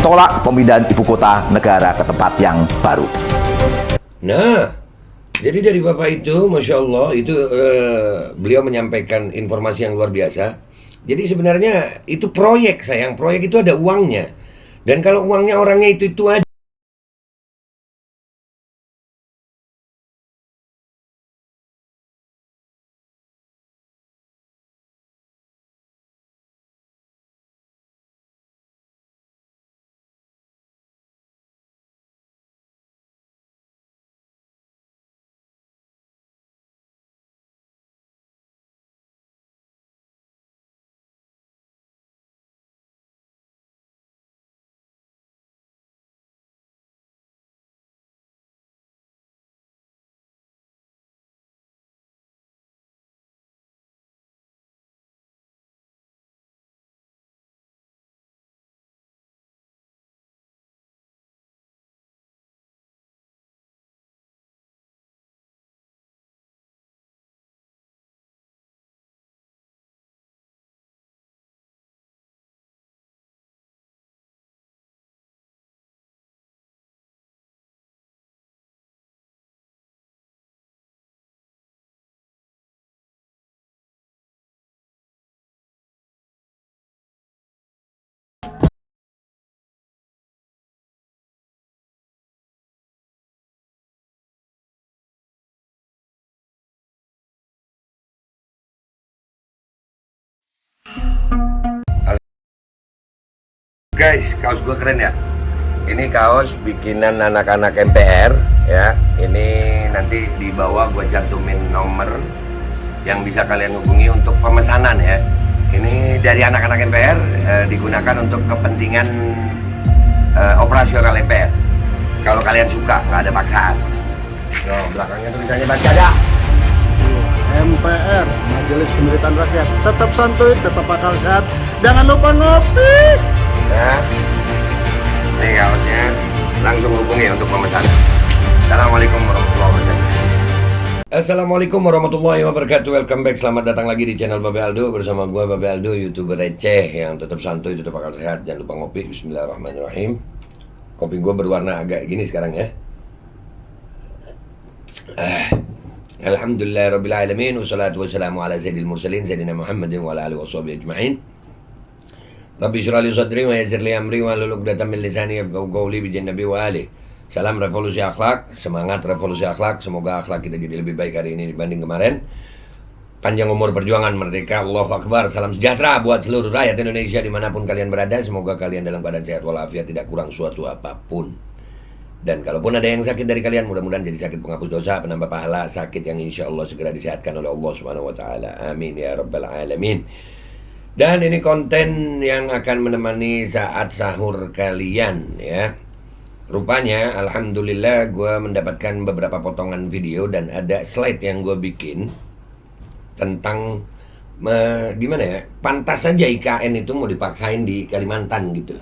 tolak pemindahan ibu kota negara ke tempat yang baru. Nah, jadi dari Bapak itu, Masya Allah, itu beliau menyampaikan informasi yang luar biasa. Jadi sebenarnya itu proyek sayang, proyek itu ada uangnya. Dan kalau uangnya orangnya itu aja. Guys, kaos gue keren ya. Ini kaos bikinan anak-anak MPR ya. Ini nanti di bawah gue cantumin nomor yang bisa kalian hubungi untuk pemesanan ya. Ini dari anak-anak MPR, digunakan untuk kepentingan operasional MPR. Kalau kalian suka, nggak ada paksaan. Nah, belakangnya tulisannya baca ada. MPR, Majelis Pemerintahan Rakyat, tetap santuy, tetap akal sehat, jangan lupa ngopi. Nah, ini kaosnya, langsung hubungi untuk pemesanan. Assalamualaikum warahmatullahi wabarakatuh. Assalamualaikum warahmatullahi wabarakatuh. Welcome back, selamat datang lagi di channel Babe Aldo. Bersama gue Babe Aldo, YouTuber receh yang tetap santuy, tetap akal sehat. Jangan lupa ngopi, bismillahirrahmanirrahim. Kopi gue berwarna agak gini sekarang ya. Alhamdulillahirrabbilalamin. Wassalatu wassalamu ala sayyidil mursalin Sayyidina Muhammadin wa ala alihi wa sahbihi ajma'in. Rabbi syrah li sadri wa yassir li amri wa hlul 'uqdatam min lisani yafqahu qawli bi Nabi wa ali. Salam revolusi akhlak, semangat revolusi akhlak. Semoga akhlak kita jadi lebih baik hari ini dibanding kemarin. Panjang umur perjuangan merdeka, Allahu Akbar. Salam sejahtera buat seluruh rakyat Indonesia dimanapun kalian berada. Semoga kalian dalam keadaan sehat walafiat, tidak kurang suatu apapun. Dan kalaupun ada yang sakit dari kalian, mudah-mudahan jadi sakit penghapus dosa, penambah pahala, sakit yang insya Allah segera disehatkan oleh Allah Subhanahu Wa Taala. Amin ya Rabbal Alamin. Dan ini konten yang akan menemani saat sahur kalian ya. Rupanya alhamdulillah gue mendapatkan beberapa potongan video dan ada slide yang gue bikin tentang gimana ya, pantas saja IKN itu mau dipaksain di Kalimantan gitu.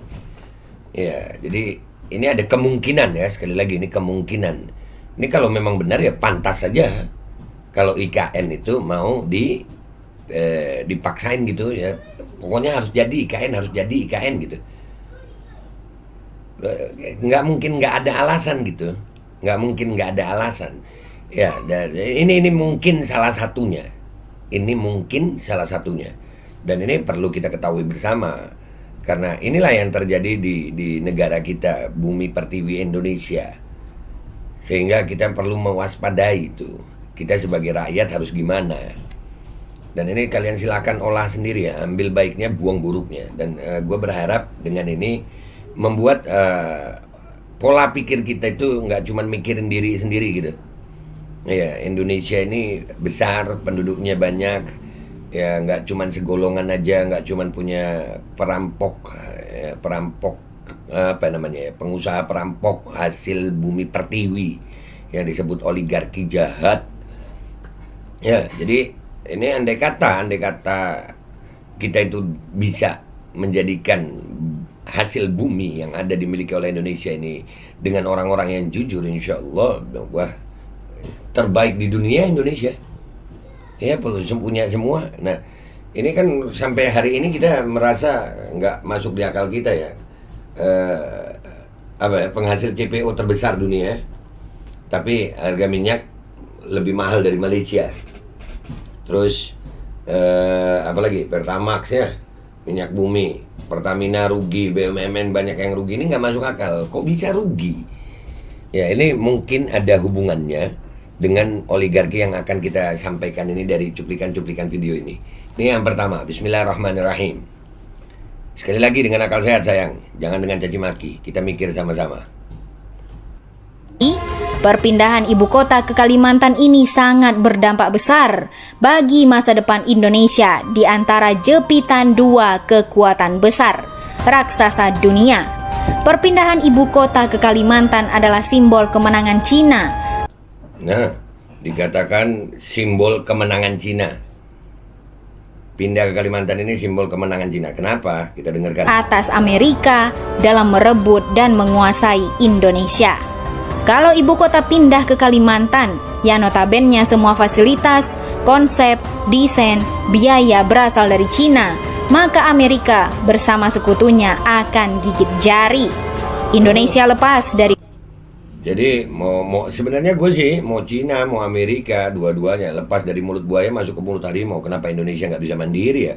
Ya, jadi ini ada kemungkinan ya, sekali lagi ini kemungkinan. Ini kalau memang benar ya pantas saja kalau IKN itu mau dipaksain gitu ya. Pokoknya harus jadi IKN, harus jadi IKN gitu. Nggak mungkin nggak ada alasan gitu. Nggak mungkin nggak ada alasan. Ya, dan ini mungkin salah satunya. Ini mungkin salah satunya. Dan ini perlu kita ketahui bersama. Karena inilah yang terjadi di negara kita, bumi pertiwi Indonesia. Sehingga kita perlu mewaspadai itu. Kita sebagai rakyat harus gimana. Dan ini kalian silakan olah sendiri ya, ambil baiknya, buang buruknya. Dan gue berharap dengan ini membuat pola pikir kita itu nggak cuma mikirin diri sendiri gitu. Ya, Indonesia ini besar, penduduknya banyak. Ya, nggak cuma segolongan aja, nggak cuma punya perampok, apa namanya ya, pengusaha perampok hasil bumi pertiwi yang disebut oligarki jahat. Ya, jadi ini andai kata kita itu bisa menjadikan hasil bumi yang ada dimiliki oleh Indonesia ini dengan orang-orang yang jujur, insya Allah wah, terbaik di dunia Indonesia ya, punya semua. Nah, ini kan sampai hari ini kita merasa nggak masuk di akal kita ya. penghasil CPO terbesar dunia, tapi harga minyak lebih mahal dari Malaysia. Terus apalagi Pertamax ya, minyak bumi, Pertamina rugi, BUMN banyak yang rugi. Ini nggak masuk akal. Kok bisa rugi? Ya ini mungkin ada hubungannya dengan oligarki yang akan kita sampaikan ini dari cuplikan-cuplikan video ini. Ini yang pertama. Bismillahirrahmanirrahim. Sekali lagi dengan akal sehat sayang, jangan dengan caci maki. Kita mikir sama-sama. Perpindahan ibu kota ke Kalimantan ini sangat berdampak besar bagi masa depan Indonesia di antara jepitan dua kekuatan besar raksasa dunia. Perpindahan ibu kota ke Kalimantan adalah simbol kemenangan Cina. Nah, dikatakan simbol kemenangan Cina. Pindah ke Kalimantan ini simbol kemenangan Cina. Kenapa? Kita dengarkan. Atas Amerika dalam merebut dan menguasai Indonesia. Kalau ibu kota pindah ke Kalimantan, yang notabene semua fasilitas, konsep, desain, biaya berasal dari Cina, maka Amerika bersama sekutunya akan gigit jari. Indonesia lepas dari... Jadi mau sebenarnya gue sih mau Cina, mau Amerika, dua-duanya lepas dari mulut buaya masuk ke mulut harimau. Kenapa Indonesia nggak bisa mandiri ya?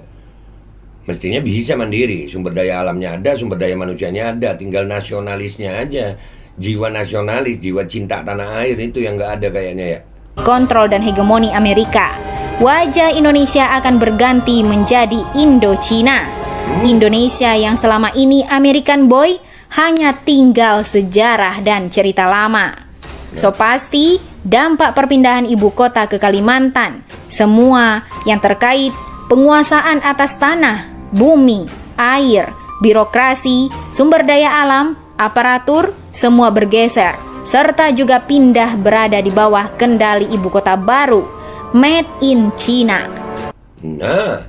Mestinya bisa mandiri. Sumber daya alamnya ada, sumber daya manusianya ada, tinggal nasionalisnya aja. Jiwa nasionalis, jiwa cinta tanah air itu yang nggak ada kayaknya ya. Kontrol dan hegemoni Amerika, wajah Indonesia akan berganti menjadi Indochina. Indonesia yang selama ini American boy hanya tinggal sejarah dan cerita lama. So pasti dampak perpindahan ibu kota ke Kalimantan, semua yang terkait penguasaan atas tanah, bumi, air, birokrasi, sumber daya alam, aparatur, semua bergeser, serta juga pindah berada di bawah kendali ibu kota baru, made in China. Nah,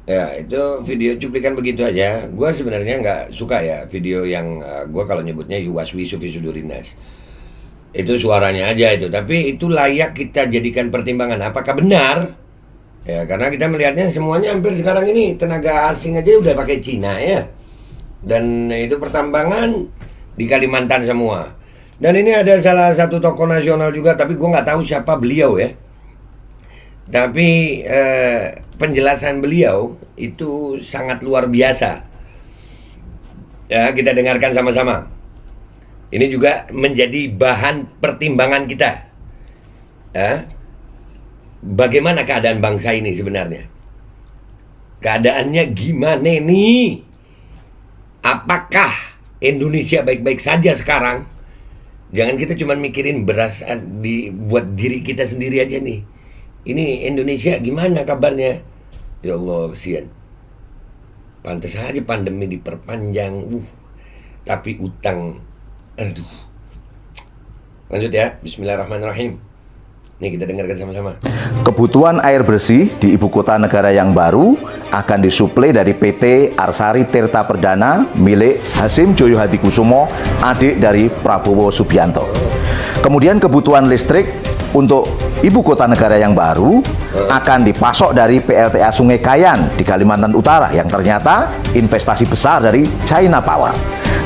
ya itu video cuplikan begitu aja. Gue sebenarnya nggak suka ya video yang gue kalau nyebutnya yuwaswi sufi sudurinas. Itu suaranya aja itu, tapi itu layak kita jadikan pertimbangan. Apakah benar? Ya karena kita melihatnya semuanya hampir sekarang ini tenaga asing aja udah pakai Cina ya. Dan itu pertambangan di Kalimantan semua. Dan ini ada salah satu tokoh nasional juga, tapi gue nggak tahu siapa beliau ya. Tapi penjelasan beliau itu sangat luar biasa. Ya kita dengarkan sama-sama. Ini juga menjadi bahan pertimbangan kita. Ya. Bagaimana keadaan bangsa ini sebenarnya? Keadaannya gimana nih? Apakah Indonesia baik-baik saja sekarang? Jangan kita cuma mikirin beras buat diri kita sendiri aja nih. Ini Indonesia gimana kabarnya? Ya Allah, kesian. Pantas aja pandemi diperpanjang. Tapi utang. Aduh. Lanjut ya. Bismillahirrahmanirrahim. Nih kita dengarkan sama-sama. Kebutuhan air bersih di ibu kota negara yang baru akan disuplai dari PT Arsari Tirta Perdana milik Hasim Joyo Hadikusumo, adik dari Prabowo Subianto. Kemudian kebutuhan listrik untuk ibu kota negara yang baru akan dipasok dari PLTA Sungai Kayan di Kalimantan Utara yang ternyata investasi besar dari China Power.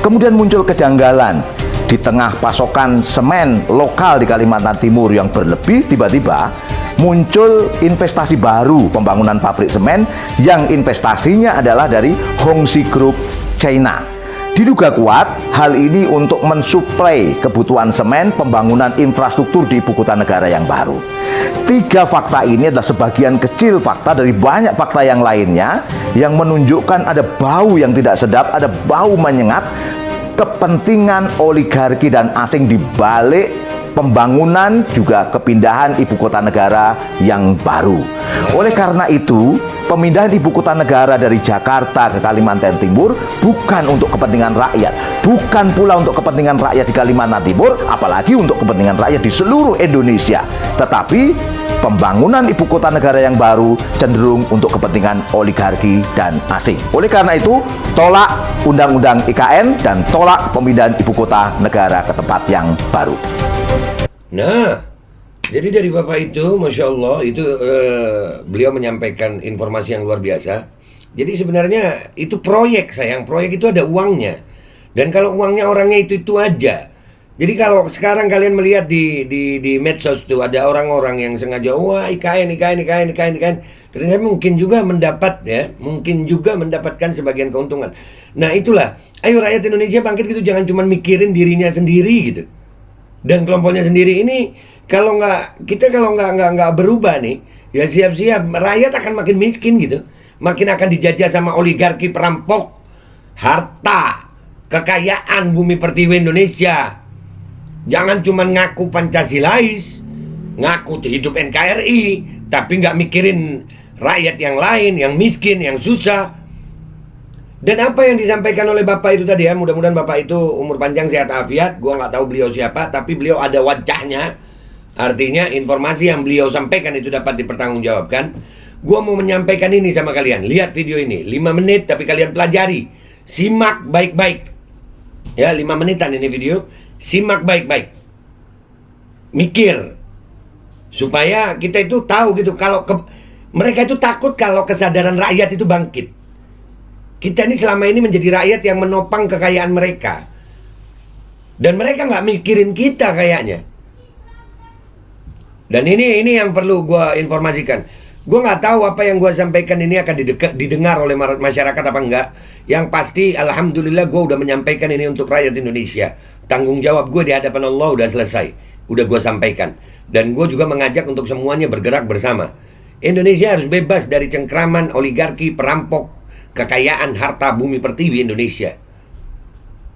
Kemudian muncul kejanggalan di tengah pasokan semen lokal di Kalimantan Timur yang berlebih, tiba-tiba muncul investasi baru pembangunan pabrik semen yang investasinya adalah dari Hongxi Group China. Diduga kuat hal ini untuk mensuplai kebutuhan semen pembangunan infrastruktur di ibu kota negara yang baru. Tiga fakta ini adalah sebagian kecil fakta dari banyak fakta yang lainnya yang menunjukkan ada bau yang tidak sedap, ada bau menyengat kepentingan oligarki dan asing di balik pembangunan juga kepindahan ibu kota negara yang baru. Oleh karena itu, pemindahan ibu kota negara dari Jakarta ke Kalimantan Timur bukan untuk kepentingan rakyat, bukan pula untuk kepentingan rakyat di Kalimantan Timur, apalagi untuk kepentingan rakyat di seluruh Indonesia, tetapi pembangunan ibu kota negara yang baru cenderung untuk kepentingan oligarki dan asing. Oleh karena itu, tolak Undang-Undang IKN dan tolak pemindahan ibu kota negara ke tempat yang baru. Nah, jadi dari Bapak itu, Masya Allah, itu beliau menyampaikan informasi yang luar biasa. Jadi sebenarnya itu proyek sayang, proyek itu ada uangnya. Dan kalau uangnya orangnya itu aja. Jadi kalau sekarang kalian melihat di medsos tuh ada orang-orang yang sengaja wah IKN. Ternyata mungkin juga mendapatkan sebagian keuntungan. Nah itulah, ayo rakyat Indonesia bangkit gitu, jangan cuma mikirin dirinya sendiri gitu. Dan kelompoknya sendiri ini kalau nggak berubah nih, ya siap-siap rakyat akan makin miskin gitu, makin akan dijajah sama oligarki perampok harta kekayaan bumi pertiwi Indonesia. Jangan cuma ngaku Pancasilais, ngaku hidup NKRI, tapi nggak mikirin rakyat yang lain, yang miskin, yang susah. Dan apa yang disampaikan oleh Bapak itu tadi ya, mudah-mudahan Bapak itu umur panjang, sehat afiat. Gua nggak tahu beliau siapa, tapi beliau ada wajahnya. Artinya informasi yang beliau sampaikan itu dapat dipertanggungjawabkan. Gua mau menyampaikan ini sama kalian. Lihat video ini, 5 menit tapi kalian pelajari. Simak baik-baik. Ya, 5 menitan ini video. Simak baik-baik. Mikir. Supaya kita itu tahu gitu, kalau mereka itu takut kalau kesadaran rakyat itu bangkit. Kita ini selama ini menjadi rakyat yang menopang kekayaan mereka. Dan mereka nggak mikirin kita kayaknya. Dan ini yang perlu gue informasikan. Gue nggak tahu apa yang gue sampaikan ini akan didengar oleh masyarakat apa enggak. Yang pasti alhamdulillah gue udah menyampaikan ini untuk rakyat Indonesia. Tanggung jawab gue di hadapan Allah udah selesai. Udah gue sampaikan. Dan gue juga mengajak untuk semuanya bergerak bersama. Indonesia harus bebas dari cengkraman oligarki perampok kekayaan harta bumi pertiwi Indonesia.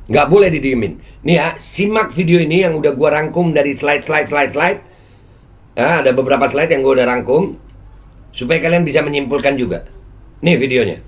Nggak boleh didiemin. Nih ya, simak video ini yang udah gua rangkum dari slide. Ada beberapa slide yang gua udah rangkum supaya kalian bisa menyimpulkan juga. Nih videonya.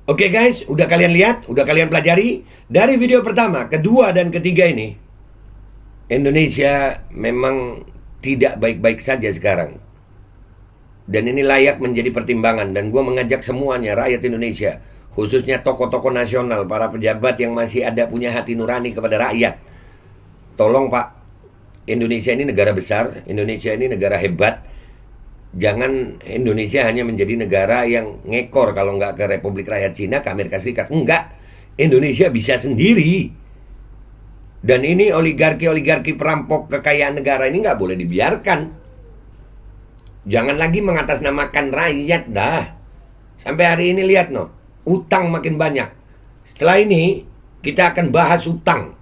Oke guys, udah kalian lihat, udah kalian pelajari dari video pertama, kedua, dan ketiga ini. Indonesia memang tidak baik-baik saja sekarang. Dan ini layak menjadi pertimbangan. Dan gue mengajak semuanya, rakyat Indonesia, khususnya tokoh-tokoh nasional, para pejabat yang masih ada punya hati nurani kepada rakyat. Tolong Pak, Indonesia ini negara besar, Indonesia ini negara hebat. Jangan Indonesia hanya menjadi negara yang ngekor kalau nggak ke Republik Rakyat Cina, ke Amerika Serikat. Enggak, Indonesia bisa sendiri. Dan ini oligarki perampok kekayaan negara ini nggak boleh dibiarkan. Jangan lagi mengatasnamakan rakyat dah. Sampai hari ini lihat no, utang makin banyak. Setelah ini kita akan bahas utang.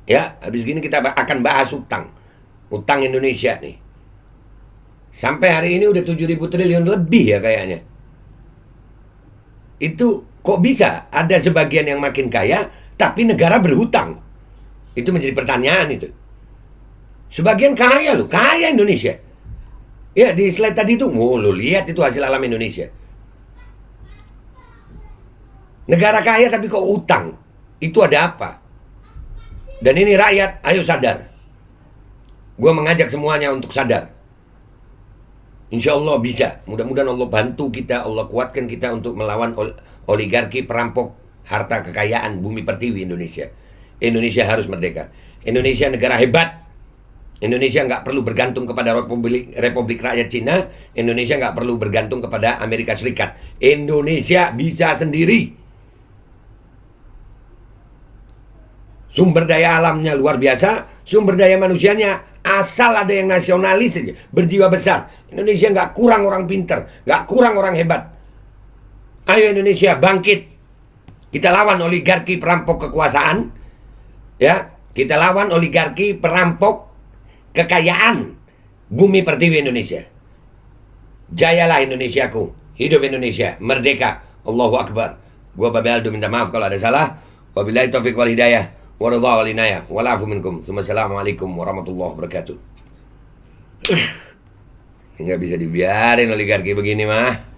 Ya, habis gini kita akan bahas utang. Utang Indonesia nih. Sampai hari ini udah 7.000 triliun lebih ya kayaknya. Itu kok bisa ada sebagian yang makin kaya, tapi negara berhutang? Itu menjadi pertanyaan itu. Sebagian kaya loh, kaya Indonesia. Ya di slide tadi itu, lo lihat itu hasil alam Indonesia. Negara kaya tapi kok utang? Itu ada apa? Dan ini rakyat, ayo sadar. Gue mengajak semuanya untuk sadar. Insya Allah bisa. Mudah-mudahan Allah bantu kita, Allah kuatkan kita untuk melawan oligarki perampok harta kekayaan bumi pertiwi Indonesia. Indonesia harus merdeka. Indonesia negara hebat. Indonesia nggak perlu bergantung kepada Republik Rakyat Cina. Indonesia nggak perlu bergantung kepada Amerika Serikat. Indonesia bisa sendiri. Sumber daya alamnya luar biasa. Sumber daya manusianya asal ada yang nasionalis saja, berjiwa besar. Indonesia nggak kurang orang pinter, nggak kurang orang hebat. Ayo Indonesia bangkit. Kita lawan oligarki perampok kekuasaan. Ya, kita lawan oligarki perampok kekayaan bumi pertiwi Indonesia. Jayalah Indonesiaku. Hidup Indonesia, merdeka. Allahu Akbar. Gua Babe Aldo minta maaf kalau ada salah. Wabillahi taufiq wal hidayah. Waridha wal inayah. Walafu minkum. Assalamualaikum warahmatullahi wabarakatuh. Nggak bisa dibiarin oligarki begini mah.